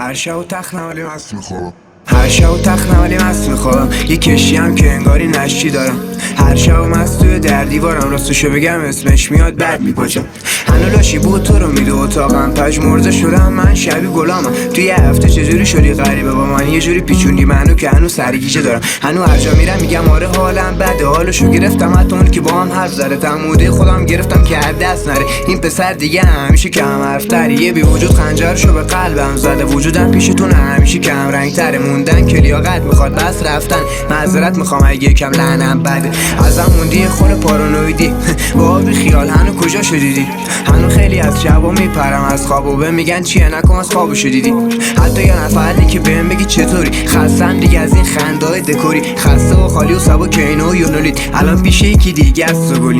هر شب و تخنم ولی مست میخورم، هر شب و تخنم ولی مست میخورم. یه کشیم که انگاری نشتی دارم. هر شب مست توی در دیوارم، راستشو بگم اسمش میاد بد میپاچم. هنو لاشی بود تو رو میده اتاقم، پژمرده شدم من شبی گلامم. توی یه هفته چجوری شدی غریبه با من، یه جوری پیچوندی منو که هنو سرگیجه دارم. هنو هر جا میرم میگم آره حالم بده، حالشو گرفتم حتی اون که با هم حرف زده. تموده خودم گرفتم که هر دست نره. این پسر دیگه همیشه کم حرفتره، یه بی وجود خنجرشو به قلبم زده. وجودم پیشتون همیشه کم رنگ تره، موندن که لیاقت میخواد بس رفتن. معذرت میخوام اگه یکم لعنم بده. ازم موندی خور پارانویدی با بی خیال. هنو کجا شدیدی؟ هنو خیلی از شبا میپرم از خواب و به میگن چیه نکن از خوابشو دیدی. حتی یه نفردی که بهم بگی چطوری. خستم دیگه از این خندای دکوری، خسته و خالی و سبا کینو و یونولید. الان پیش یکی دیگه است و گلی.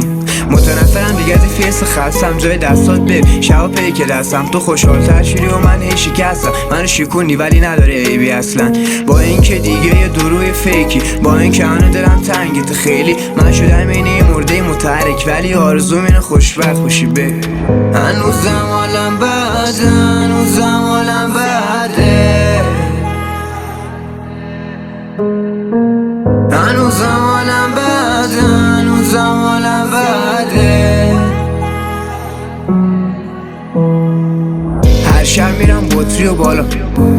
متنفرم دیگه از این فیس خستم، جای دستات بر شبا پی که دستم. تو خوشحالتر شیری و من هی شکستم. منو شکونی ولی نداره عیبی اصلا، با اینکه دیگه یه دروی فیکی. با اینکه هنو دلم تنگیت خیلی، من شدم اینه یه مرده متحرک. ولی آرزوم اینه خوشبخت باشی به. هنوزم حالم بده، هنوزم حالم بده، هنوزم حالم بده، هنوزم حالم بده. هر شب میرم بطری و بالا،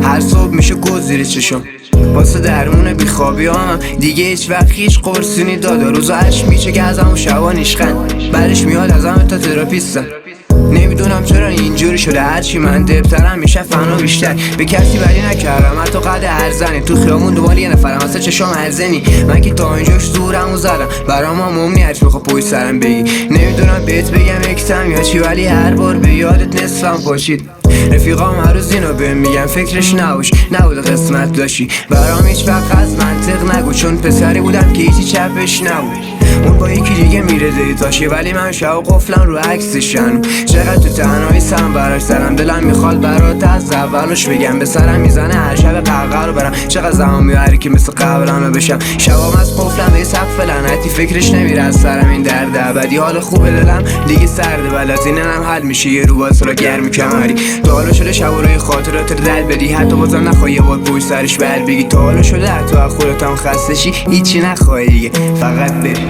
هر صبح میشه گل زیر چشم. واسه درمون بیخوابی هم دیگه هیچ وقت هیچ قرصی نی داده. روزا عشق میچه که ازم و شبا نیشخند، بعدش میاد ازم تا تراپیستم. نمیدونم چرا اینجوری شده، هرچی من دبترم میشه فنا بیشتر. به کسی بدی نکردم حتی قد ارزنی، تو خیامون دوباره یه نفرم واسه چشام ارزنی. من که تا اینجاش زورمو زدم، برام هم نیت بخوا پوی سرم بگی. نمیدونم بهت بگم یکتم یا چی، ولی هر بار به یادت نصفم پاشید. رفیقام هر روز اینو بهم میگن فکرش نباش، نبود قسمت داشتی. برام هیچ وقت از منطق نگو، چون پسری بودم که هیچی چپش نبود. اون با یکی دیگه میره دیتاشی، ولی من شب قفلم رو عکسشن. چقدر تو تنهایی سرم براش سرم، دلم میخواد برات از اولش بگم. به سرم میزنه هر شب قهقه رو برم، چقدر زمان میبری که مثل قبلم بشم. شبام از قفلم به سقف لعنتی، فکرش نمیره از سرم این درد ابدی. حال خوب دلم دیگه سرده بلد اینم حل میشه یه رو باز رو گرم کمری. تا حالا شده شب و روی خاطرات دل بدی، حتی بازم نخوای یه بار پشت سرش بر بگی. تا حالا شده حتی از خودتم خسته شی، هیچی نخوای دیگه فقط بری.